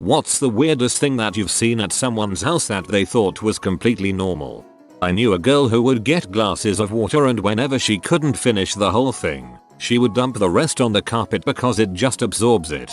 What's the weirdest thing that you've seen at someone's house that they thought was completely normal? I knew a girl who would get glasses of water, and whenever she couldn't finish the whole thing, she would dump the rest on the carpet because it just absorbs it.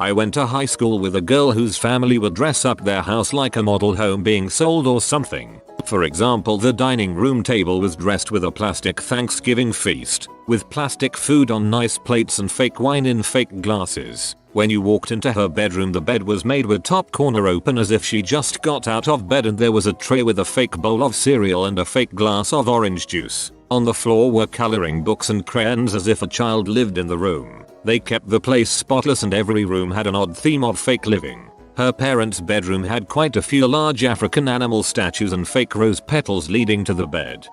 I went to high school with a girl whose family would dress up their house like a model home being sold or something. For example, the dining room table was dressed with a plastic Thanksgiving feast, with plastic food on nice plates and fake wine in fake glasses. When you walked into her bedroom, the bed was made with top corner open as if she just got out of bed, and there was a tray with a fake bowl of cereal and a fake glass of orange juice. On the floor were coloring books and crayons as if a child lived in the room. They kept the place spotless, and every room had an odd theme of fake living. Her parents' bedroom had quite a few large African animal statues and fake rose petals leading to the bed.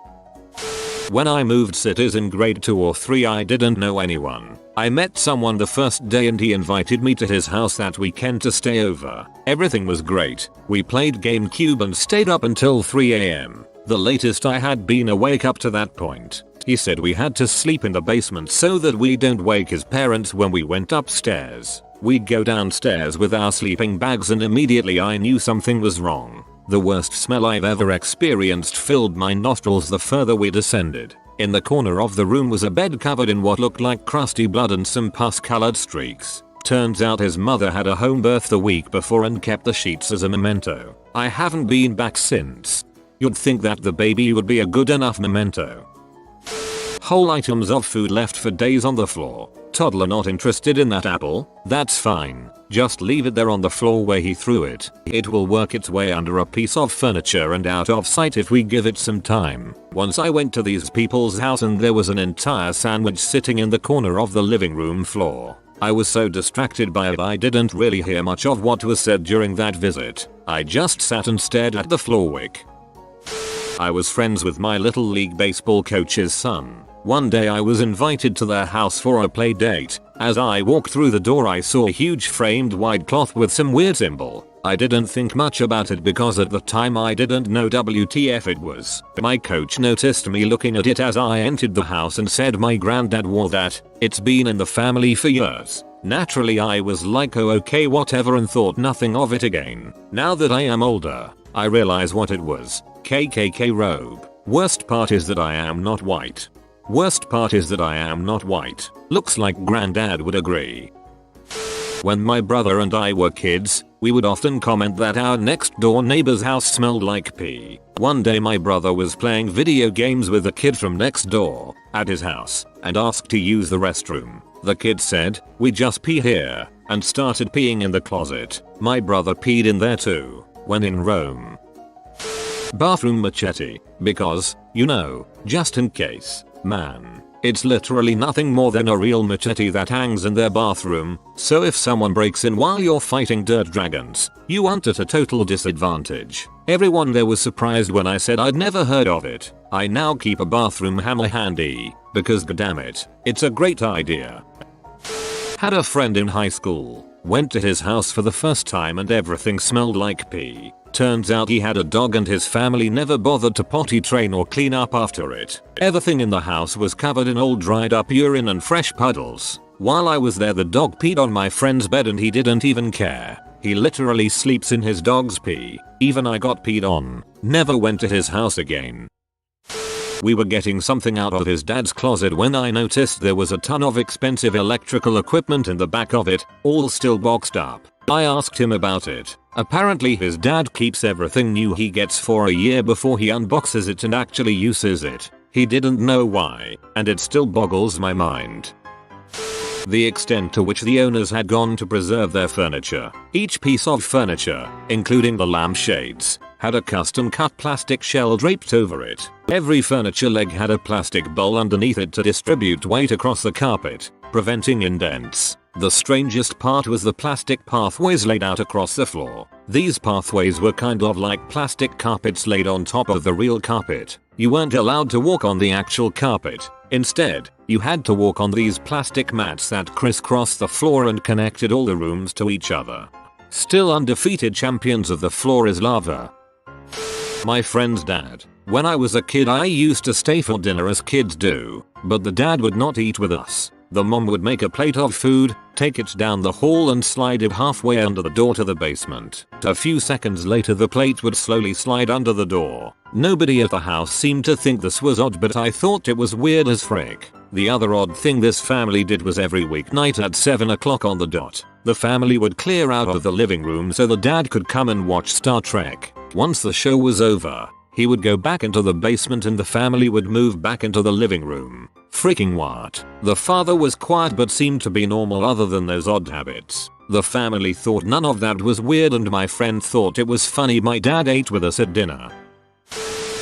When I moved cities in grade 2 or 3, I didn't know anyone. I met someone the first day and he invited me to his house that weekend to stay over. Everything was great. We played GameCube and stayed up until 3 AM. The latest I had been awake up to that point. He said we had to sleep in the basement so that we don't wake his parents when we went upstairs. We'd go downstairs with our sleeping bags and immediately I knew something was wrong. The worst smell I've ever experienced filled my nostrils the further we descended. In the corner of the room was a bed covered in what looked like crusty blood and some pus-colored streaks. Turns out his mother had a home birth the week before and kept the sheets as a memento. I haven't been back since. You'd think that the baby would be a good enough memento. Whole items of food left for days on the floor. Toddler not interested in that apple? That's fine. Just leave it there on the floor where he threw it. It will work its way under a piece of furniture and out of sight if we give it some time. Once I went to these people's house and there was an entire sandwich sitting in the corner of the living room floor. I was so distracted by it I didn't really hear much of what was said during that visit. I just sat and stared at the floor wick. I was friends with my little league baseball coach's son. One day I was invited to their house for a play date. As I walked through the door I saw a huge framed white cloth with some weird symbol. I didn't think much about it because at the time I didn't know WTF it was. My coach noticed me looking at it as I entered the house and said my granddad wore that. It's been in the family for years. Naturally I was like, oh okay whatever, and thought nothing of it again. Now that I am older, I realize what it was. KKK robe. Worst part is that I am not white. Worst part is that I am not white. Looks like granddad would agree. When my brother and I were kids, we would often comment that our next door neighbor's house smelled like pee. One day my brother was playing video games with a kid from next door at his house and asked to use the restroom. The kid said, "We just pee here," and started peeing in the closet. My brother peed in there too. When in Rome. Bathroom machete. Because, you know, just in case. Man, it's literally nothing more than a real machete that hangs in their bathroom, so if someone breaks in while you're fighting dirt dragons, you aren't at a total disadvantage. Everyone there was surprised when I said I'd never heard of it. I now keep a bathroom hammer handy, because goddammit, it's a great idea. Had a friend in high school. Went to his house for the first time and everything smelled like pee. Turns out he had a dog and his family never bothered to potty train or clean up after it. Everything in the house was covered in old dried up urine and fresh puddles. While I was there the dog peed on my friend's bed and he didn't even care. He literally sleeps in his dog's pee. Even I got peed on. Never went to his house again. We were getting something out of his dad's closet when I noticed there was a ton of expensive electrical equipment in the back of it, all still boxed up. I asked him about it. Apparently his dad keeps everything new he gets for a year before he unboxes it and actually uses it. He didn't know why, and it still boggles my mind. The extent to which the owners had gone to preserve their furniture. Each piece of furniture, including the lampshades, had a custom cut plastic shell draped over it. Every furniture leg had a plastic bowl underneath it to distribute weight across the carpet, preventing indents. The strangest part was the plastic pathways laid out across the floor. These pathways were kind of like plastic carpets laid on top of the real carpet. You weren't allowed to walk on the actual carpet. Instead, you had to walk on these plastic mats that crisscrossed the floor and connected all the rooms to each other. Still undefeated champions of the floor is lava. My friend's dad. When I was a kid I used to stay for dinner as kids do, but the dad would not eat with us. The mom would make a plate of food, take it down the hall and slide it halfway under the door to the basement. A few seconds later the plate would slowly slide under the door. Nobody at the house seemed to think this was odd, but I thought it was weird as frick. The other odd thing this family did was every weeknight at 7 o'clock on the dot, the family would clear out of the living room so the dad could come and watch Star Trek. Once the show was over, he would go back into the basement and the family would move back into the living room. Freaking what? The father was quiet but seemed to be normal other than those odd habits. The family thought none of that was weird and my friend thought it was funny my dad ate with us at dinner.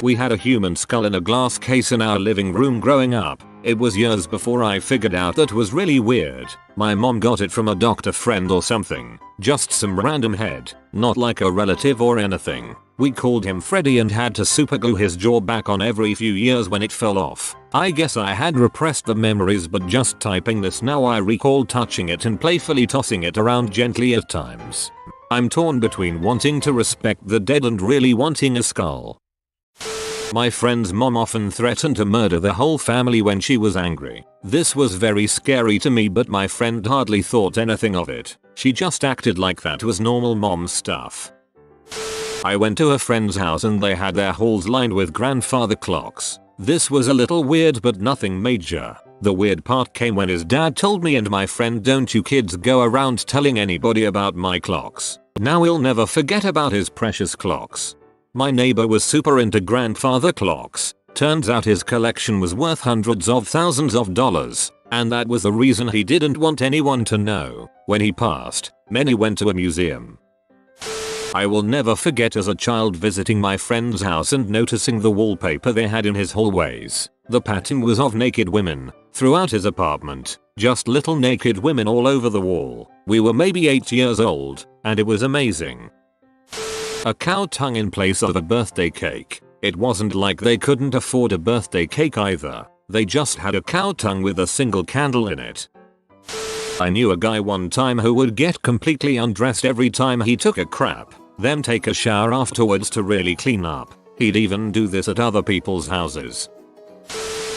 We had a human skull in a glass case in our living room growing up. It was years before I figured out that was really weird. My mom got it from a doctor friend or something. Just some random head, not like a relative or anything. We called him Freddy and had to superglue his jaw back on every few years when it fell off. I guess I had repressed the memories, but just typing this now I recall touching it and playfully tossing it around gently at times. I'm torn between wanting to respect the dead and really wanting a skull. My friend's mom often threatened to murder the whole family when she was angry. This was very scary to me, but my friend hardly thought anything of it. She just acted like that was normal mom stuff. I went to a friend's house and they had their halls lined with grandfather clocks. This was a little weird but nothing major. The weird part came when his dad told me and my friend, "Don't you kids go around telling anybody about my clocks." Now we'll never forget about his precious clocks. My neighbor was super into grandfather clocks. Turns out his collection was worth hundreds of thousands of dollars, and that was the reason he didn't want anyone to know. When he passed, many went to a museum. I will never forget as a child visiting my friend's house and noticing the wallpaper they had in his hallways. The pattern was of naked women throughout his apartment, just little naked women all over the wall. We were maybe 8 years old, and it was amazing. A cow tongue in place of a birthday cake. It wasn't like they couldn't afford a birthday cake either. They just had a cow tongue with a single candle in it. I knew a guy one time who would get completely undressed every time he took a crap, then take a shower afterwards to really clean up. He'd even do this at other people's houses.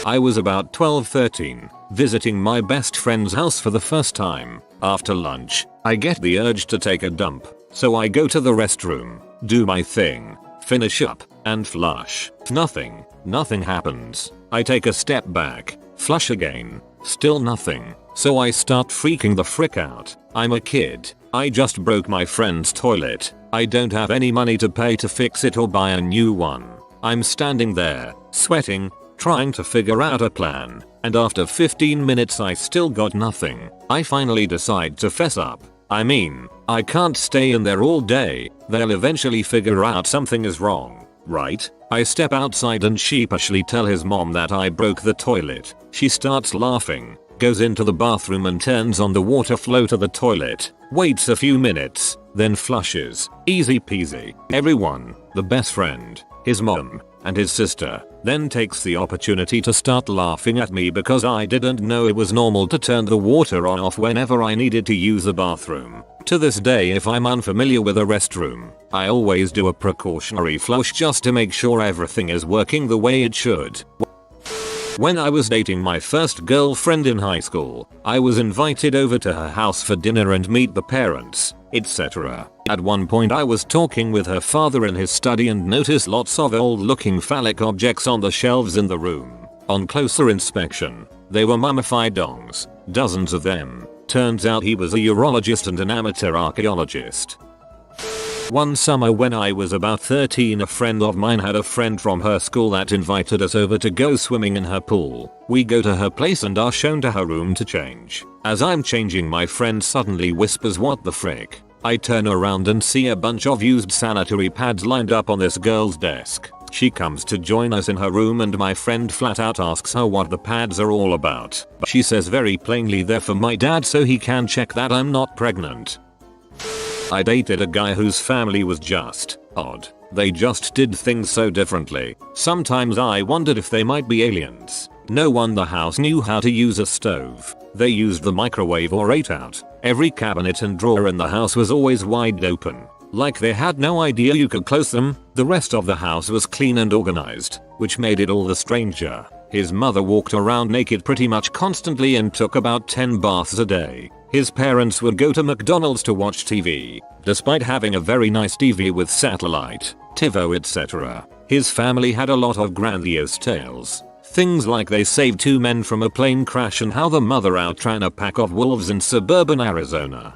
I was about 12-13, visiting my best friend's house for the first time. After lunch, I get the urge to take a dump, so I go to the restroom, do my thing, finish up, and flush. Nothing happens. I take a step back, flush again, still nothing. So I start freaking the frick out. I'm a kid. I just broke my friend's toilet. I don't have any money to pay to fix it or buy a new one. I'm standing there, sweating, trying to figure out a plan, and after 15 minutes I still got nothing. I finally decide to fess up. I mean, I can't stay in there all day. They'll eventually figure out something is wrong, right? I step outside and sheepishly tell his mom that I broke the toilet. She starts laughing, goes into the bathroom and turns on the water flow to the toilet, waits a few minutes, then flushes. Easy peasy. Everyone, the best friend, his mom, and his sister, then takes the opportunity to start laughing at me because I didn't know it was normal to turn the water on off whenever I needed to use the bathroom. To this day, if I'm unfamiliar with a restroom, I always do a precautionary flush just to make sure everything is working the way it should. When I was dating my first girlfriend in high school, I was invited over to her house for dinner and meet the parents, etc. At one point I was talking with her father in his study and noticed lots of old looking phallic objects on the shelves in the room. On closer inspection, they were mummified dongs, dozens of them. Turns out he was a urologist and an amateur archaeologist. One summer when I was about 13, a friend of mine had a friend from her school that invited us over to go swimming in her pool. We go to her place and are shown to her room to change. As I'm changing, my friend suddenly whispers, "What the frick?" I turn around and see a bunch of used sanitary pads lined up on this girl's desk. She comes to join us in her room and my friend flat out asks her what the pads are all about. She says very plainly they're for my dad so he can check that I'm not pregnant. I dated a guy whose family was just odd. They just did things so differently. Sometimes I wondered if they might be aliens. No one in the house knew how to use a stove. They used the microwave or ate out. Every cabinet and drawer in the house was always wide open, like they had no idea you could close them. The rest of the house was clean and organized, which made it all the stranger. His mother walked around naked pretty much constantly and took about 10 baths a day. His parents would go to McDonald's to watch TV, despite having a very nice TV with satellite, TiVo etc. His family had a lot of grandiose tales. Things like they saved 2 men from a plane crash and how the mother outran a pack of wolves in suburban Arizona.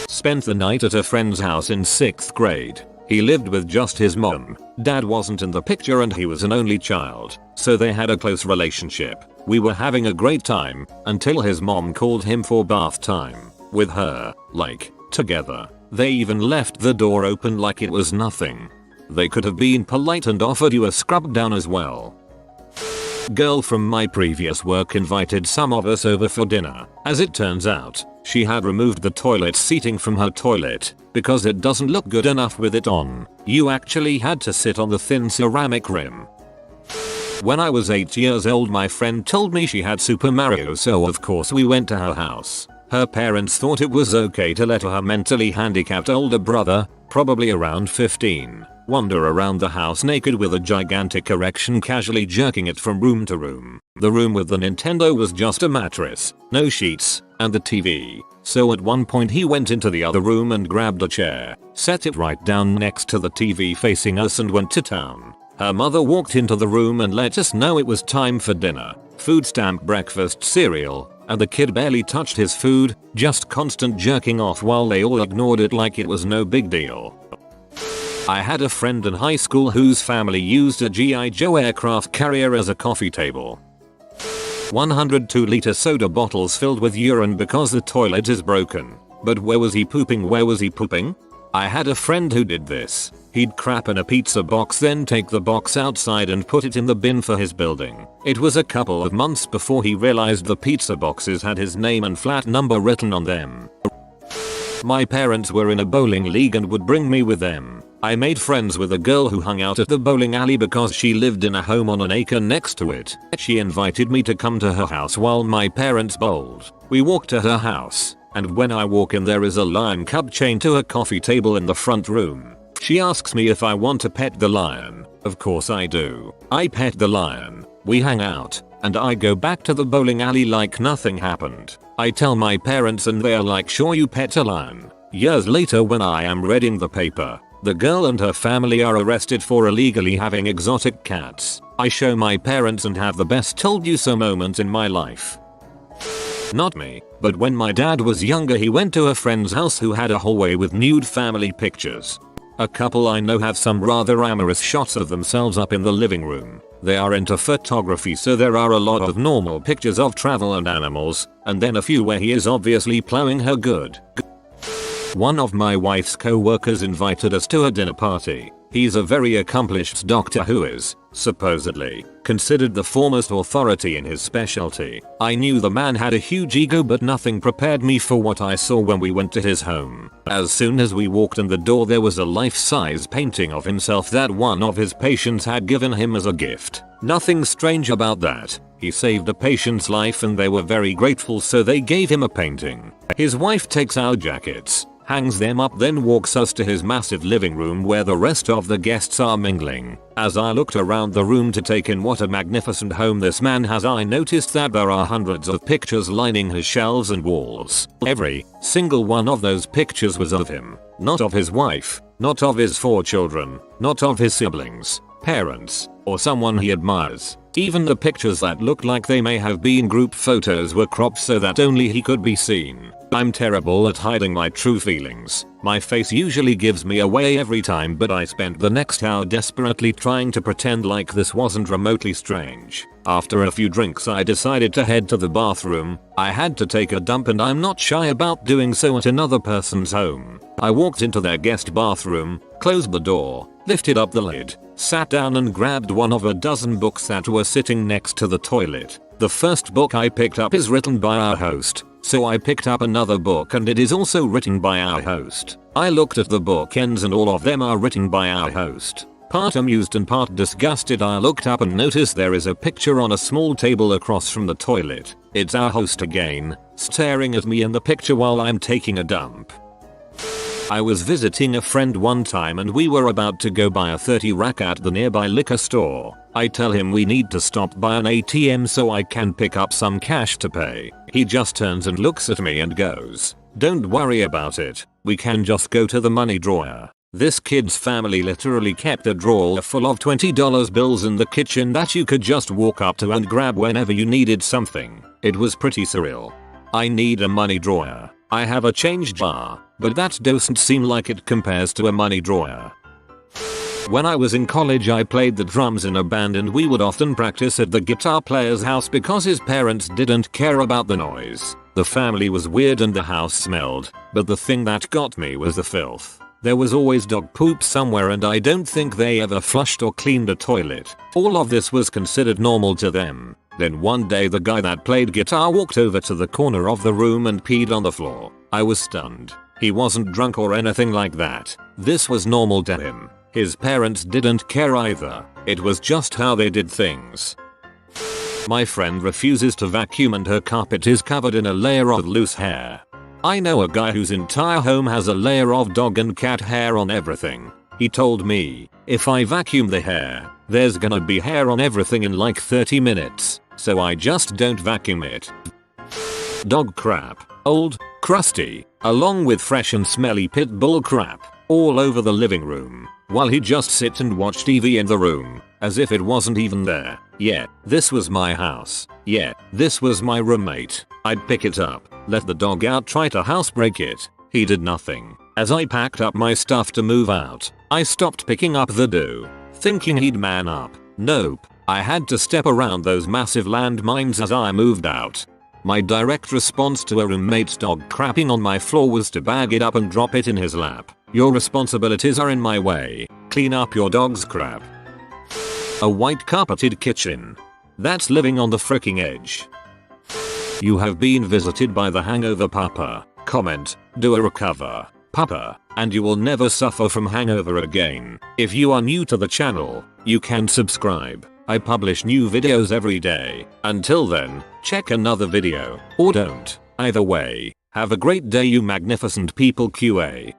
Spent the night at a friend's house in 6th grade. He lived with just his mom. Dad wasn't in the picture and he was an only child, so they had a close relationship. We were having a great time until his mom called him for bath time with her, like, together. They even left the door open like it was nothing. They could have been polite and offered you a scrub down as well. Girl from my previous work invited some of us over for dinner. As it turns out, she had removed the toilet seating from her toilet because it doesn't look good enough with it on. You actually had to sit on the thin ceramic rim. When I was 8 years old, my friend told me she had Super Mario, so of course we went to her house. Her parents thought it was okay to let her mentally handicapped older brother, probably around 15, wander around the house naked with a gigantic erection, casually jerking it from room to room. The room with the Nintendo was just a mattress, no sheets, and the TV. So at one point he went into the other room and grabbed a chair, set it right down next to the TV facing us and went to town. Her mother walked into the room and let us know it was time for dinner. Food stamp breakfast cereal, and the kid barely touched his food, just constant jerking off while they all ignored it like it was no big deal. I had a friend in high school whose family used a G.I. Joe aircraft carrier as a coffee table. 102-liter soda bottles filled with urine because the toilet is broken. But where was he pooping? Where was he pooping? I had a friend who did this. He'd crap in a pizza box, then take the box outside and put it in the bin for his building. It was a couple of months before he realized the pizza boxes had his name and flat number written on them. My parents were in a bowling league and would bring me with them. I made friends with a girl who hung out at the bowling alley because she lived in a home on an acre next to it. She invited me to come to her house while my parents bowled. We walked to her house, and when I walk in there is a lion cub chained to a coffee table in the front room. She asks me if I want to pet the lion. Of course I do. I pet the lion. We hang out, and I go back to the bowling alley like nothing happened. I tell my parents and they're like, sure, you pet a lion. Years later, when I am reading the paper, the girl and her family are arrested for illegally having exotic cats. I show my parents and have the best told you so moment in my life. Not me, but when my dad was younger he went to a friend's house who had a hallway with nude family pictures. A couple I know have some rather amorous shots of themselves up in the living room. They are into photography, so there are a lot of normal pictures of travel and animals, and then a few where he is obviously plowing her good. One of my wife's co-workers invited us to a dinner party. He's a very accomplished doctor who is, supposedly, considered the foremost authority in his specialty. I knew the man had a huge ego, but nothing prepared me for what I saw when we went to his home. As soon as we walked in the door, there was a life-size painting of himself that one of his patients had given him as a gift. Nothing strange about that. He saved a patient's life and they were very grateful, so they gave him a painting. His wife takes our jackets, hangs them up, then walks us to his massive living room where the rest of the guests are mingling. As I looked around the room to take in what a magnificent home this man has, I noticed that there are hundreds of pictures lining his shelves and walls. Every single one of those pictures was of him, not of his wife, not of his 4 children, not of his siblings, parents, or someone he admires. Even the pictures that looked like they may have been group photos were cropped so that only he could be seen. I'm terrible at hiding my true feelings. My face usually gives me away every time, but I spent the next hour desperately trying to pretend like this wasn't remotely strange. After a few drinks I decided to head to the bathroom. I had to take a dump and I'm not shy about doing so at another person's home. I walked into their guest bathroom, closed the door, lifted up the lid, sat down and grabbed one of a dozen books that were sitting next to the toilet. The first book I picked up is written by our host, so I picked up another book and it is also written by our host. I looked at the bookends and all of them are written by our host. Part amused and part disgusted, I looked up and noticed there is a picture on a small table across from the toilet. It's our host again, staring at me in the picture while I'm taking a dump. I was visiting a friend one time and we were about to go buy a 30 rack at the nearby liquor store. I tell him we need to stop by an ATM so I can pick up some cash to pay. He just turns and looks at me and goes, "Don't worry about it. We can just go to the money drawer." This kid's family literally kept a drawer full of $20 bills in the kitchen that you could just walk up to and grab whenever you needed something. It was pretty surreal. I need a money drawer. I have a change jar, but that doesn't seem like it compares to a money drawer. When I was in college I played the drums in a band and we would often practice at the guitar player's house because his parents didn't care about the noise. The family was weird and the house smelled, but the thing that got me was the filth. There was always dog poop somewhere and I don't think they ever flushed or cleaned a toilet. All of this was considered normal to them. Then one day the guy that played guitar walked over to the corner of the room and peed on the floor. I was stunned. He wasn't drunk or anything like that. This was normal to him. His parents didn't care either. It was just how they did things. My friend refuses to vacuum and her carpet is covered in a layer of loose hair. I know a guy whose entire home has a layer of dog and cat hair on everything. He told me, if I vacuum the hair, there's gonna be hair on everything in like 30 minutes, so I just don't vacuum it. Dog crap. Old, crusty, along with fresh and smelly pit bull crap, all over the living room, while he just sit and watch TV in the room, as if it wasn't even there. Yeah, this was my house. Yeah, this was my roommate. I'd pick it up, let the dog out, try to housebreak it. He did nothing. As I packed up my stuff to move out, I stopped picking up the doo, thinking he'd man up. Nope. I had to step around those massive landmines as I moved out. My direct response to a roommate's dog crapping on my floor was to bag it up and drop it in his lap. Your responsibilities are in my way. Clean up your dog's crap. A white carpeted kitchen. That's living on the fricking edge. You have been visited by the hangover papa. Comment, do a recover, papa, and you will never suffer from hangover again. If you are new to the channel, you can subscribe. I publish new videos every day. Until then, check another video, or don't. Either way, have a great day you magnificent people QA.